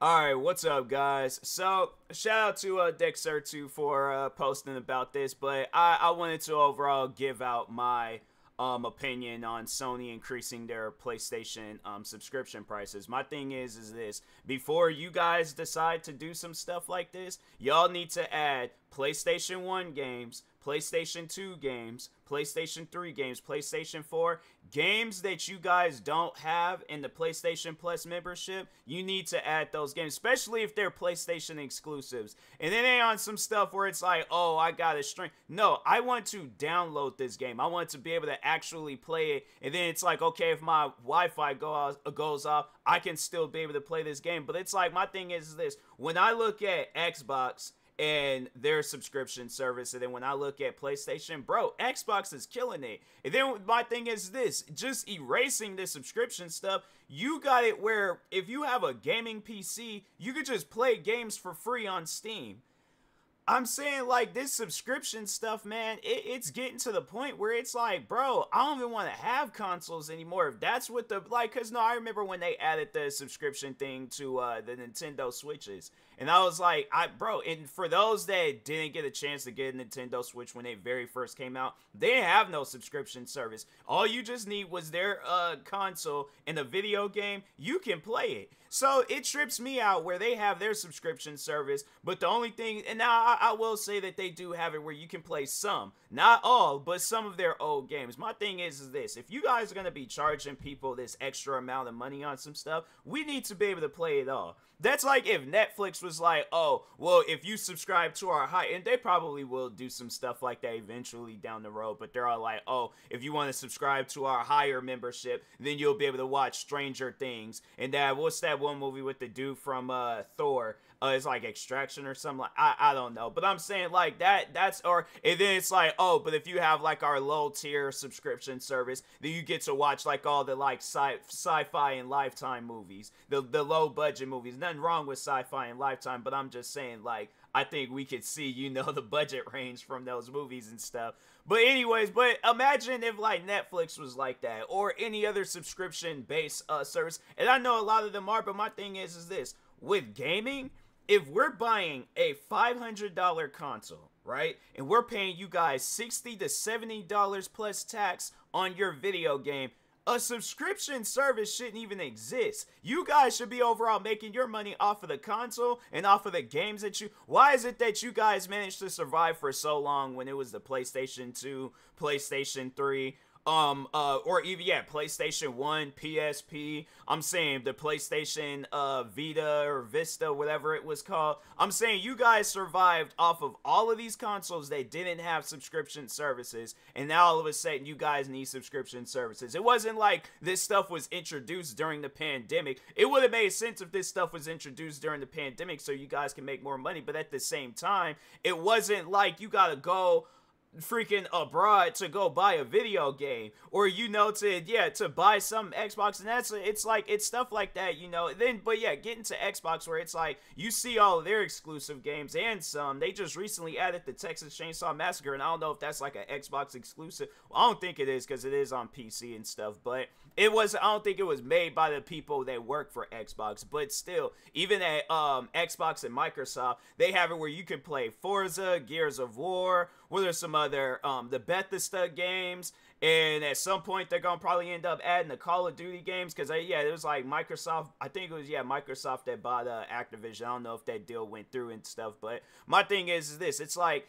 Alright, what's up, guys? So, shout out to Dexer2 for posting about this, but I wanted to overall give out my opinion on Sony increasing their PlayStation subscription prices. My thing is this: before you guys decide to do some stuff like this, y'all need to add PlayStation 1 games, PlayStation 2 games, PlayStation 3 games, PlayStation 4 games that you guys don't have in the PlayStation Plus membership. You need to add those games, especially if they're PlayStation exclusives. And it ain't on some stuff where it's like, oh, I got a stream. No, I want to download this game. I want to be able to actually play it. And then it's like, okay, if my Wi-Fi goes off, I can still be able to play this game. But it's like, my thing is this: when I look at Xbox and their subscription service, and then when I look at PlayStation, bro, Xbox is killing it. And then my thing is this: just erasing this subscription stuff. You got it where if you have a gaming PC, you could just play games for free on Steam. I'm saying, like, this subscription stuff, man, it's getting to the point where it's like, bro, I don't even want to have consoles anymore. If that's what the, like, because, no, I remember when they added the subscription thing to the Nintendo Switches. And I was like, bro, and for those that didn't get a chance to get a Nintendo Switch when they very first came out, they have no subscription service. All you just need was their console and a video game. You can play it. So it trips me out where they have their subscription service, but the only thing, and now I will say that they do have it where you can play some, not all, but some of their old games. My thing is this: if you guys are going to be charging people this extra amount of money on some stuff, we need to be able to play it all. That's like if Netflix was like, oh, well, if you subscribe to our high, and they probably will do some stuff like that eventually down the road, but they're all like, oh, if you want to subscribe to our higher membership, then you'll be able to watch Stranger Things. And that, what's that one movie with the dude from Thor? It's like Extraction or something. Like, I don't know, but I'm saying like that's, or, and then it's like, oh, but if you have like our low tier subscription service, then you get to watch like all the like sci-fi and Lifetime movies, the low budget movies. Nothing wrong with sci-fi and Lifetime, but I'm just saying, like, I think we could see, you know, the budget range from those movies and stuff. But anyways, but imagine if like Netflix was like that, or any other subscription based service. And I know a lot of them are, but my thing is this: with gaming, if we're buying a $500 console, right, and we're paying you guys $60 to $70 plus tax on your video game, a subscription service shouldn't even exist. You guys should be overall making your money off of the console and off of the games that you... Why is it that you guys managed to survive for so long when it was the PlayStation 2, PlayStation 3, or even, yeah, PlayStation 1, PSP, I'm saying the PlayStation, Vita or Vista, whatever it was called. I'm saying you guys survived off of all of these consoles that didn't have subscription services, and now all of a sudden you guys need subscription services. It wasn't like this stuff was introduced during the pandemic. It would have made sense if this stuff was introduced during the pandemic so you guys can make more money, but at the same time, it wasn't like you gotta go freaking abroad to go buy a video game, or, you know, to buy some Xbox. And that's, it's like, it's stuff like that, you know. Then, but yeah, getting to Xbox, where it's like you see all of their exclusive games, and some they just recently added the Texas Chainsaw Massacre, and I don't know if that's like an Xbox exclusive. Well, I don't think it is, because it is on PC and stuff, but it was, I don't think it was made by the people that work for Xbox. But still, even at Xbox and Microsoft, they have it where you can play Forza, Gears of War, well, there's some other, the Bethesda games, and at some point they're gonna probably end up adding the Call of Duty games, because, yeah, it was like Microsoft, I think it was, yeah, Microsoft that bought Activision. I don't know if that deal went through and stuff, but my thing is this: it's like,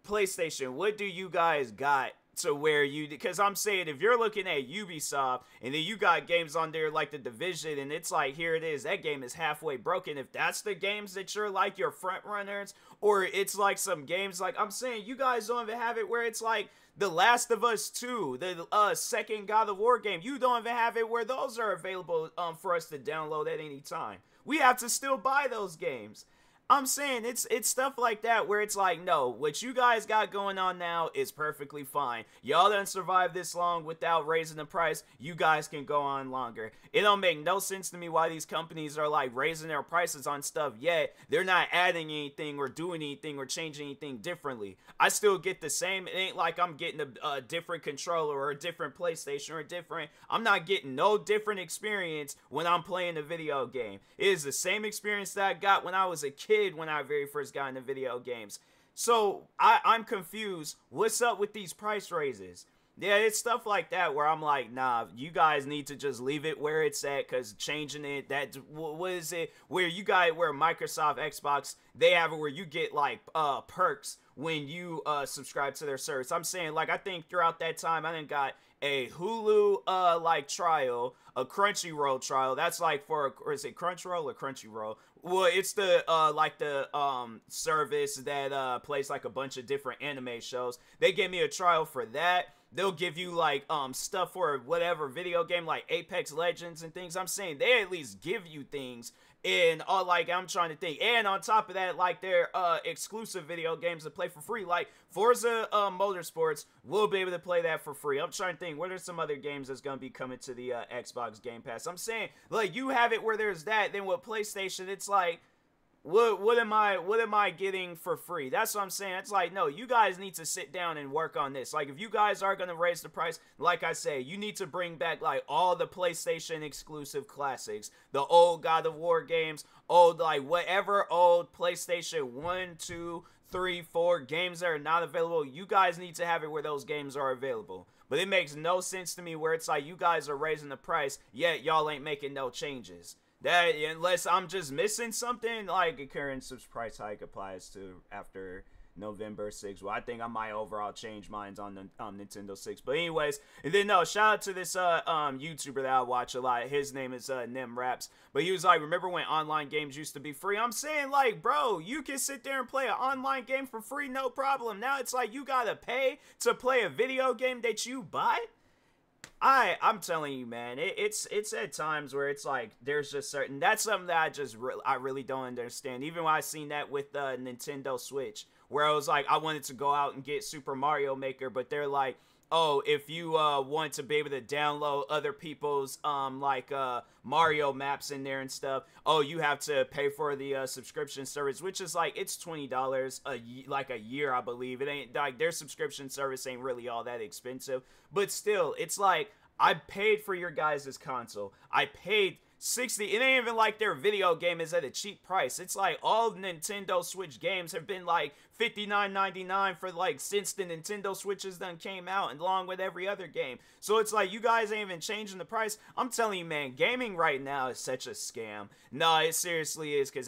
PlayStation, what do you guys got to where you... Because I'm saying, if you're looking at Ubisoft, and then you got games on there like The Division, and it's like, here it is, that game is halfway broken. If that's the games that you're like your front runners, or it's like some games, like, I'm saying, you guys don't even have it where it's like The Last of Us 2, the second God of War game. You don't even have it where those are available for us to download at any time. We have to still buy those games. I'm saying it's stuff like that where it's like, no, what you guys got going on now is perfectly fine. Y'all done survived this long without raising the price. You guys can go on longer. It don't make no sense to me why these companies are like raising their prices on stuff, yet they're not adding anything or doing anything or changing anything differently. I still get the same. It ain't like I'm getting a different controller or a different PlayStation or a different. I'm not getting no different experience when I'm playing a video game. It is the same experience that I got when I was a kid, when I very first got into video games. So I'm confused. What's up with these price raises? Yeah, it's stuff like that where I'm like, nah, you guys need to just leave it where it's at, because changing it, that, what is it, where Microsoft, Xbox, they have it where you get like perks when you subscribe to their service. I'm saying, like, I think throughout that time I done got a Hulu like trial, a Crunchyroll trial. That's like for, or is it Crunchyroll or Crunchyroll? Well, it's the like the service that plays like a bunch of different anime shows. They gave me a trial for that. They'll give you like stuff for whatever video game, like Apex Legends and things. I'm saying they at least give you things. And like, I'm trying to think, and on top of that, like, their exclusive video games to play for free, like Forza Motorsports, we'll be able to play that for free. I'm trying to think, what are some other games that's gonna be coming to the Xbox Game Pass? I'm saying, like, you have it where there's that. Then with PlayStation, it's like, what am I getting for free? That's what I'm saying. It's like, no, you guys need to sit down and work on this. Like, if you guys are going to raise the price, like I say, you need to bring back, like, all the PlayStation exclusive classics, the old God of War games, old, like, whatever old PlayStation 1, 2, 3, 4 games that are not available. You guys need to have it where those games are available. But it makes no sense to me where it's like, you guys are raising the price, yet y'all ain't making no changes. That, unless I'm just missing something, like a current price hike applies to after November 6th. Well, I think I might overall change mine on the Nintendo 6. But anyways, and then no, shout out to this YouTuber that I watch a lot. His name is Nem Raps. But he was like, remember when online games used to be free? I'm saying, like, bro, you can sit there and play an online game for free, no problem. Now it's like you gotta pay to play a video game that you buy? I'm telling you, man, it's at times where it's like there's just certain, that's something that I really don't understand. Even when I seen that with Nintendo Switch, where I was like, I wanted to go out and get Super Mario Maker, but they're like, oh, if you want to be able to download other people's Mario maps in there and stuff, oh, you have to pay for the subscription service, which is like, it's $20 a year, I believe. It ain't like their subscription service ain't really all that expensive, but still, it's like, I paid for your guys' console. I paid $60. It ain't even like their video game is at a cheap price. It's like all Nintendo Switch games have been like $59.99 for like since the Nintendo Switches done came out, and along with every other game. So it's like you guys ain't even changing the price. I'm telling you, man, gaming right now is such a scam. No, it seriously is, because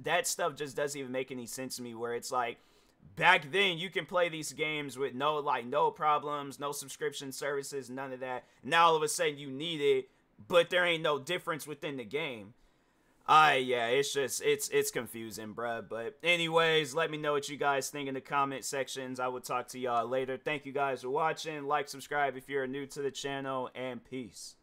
that stuff just doesn't even make any sense to me, where it's like, back then, you can play these games with no problems, no subscription services, none of that. Now, all of a sudden, you need it, but there ain't no difference within the game. Yeah, it's just, it's confusing, bruh. But anyways, let me know what you guys think in the comment sections. I will talk to y'all later. Thank you guys for watching. Like, subscribe if you're new to the channel, and peace.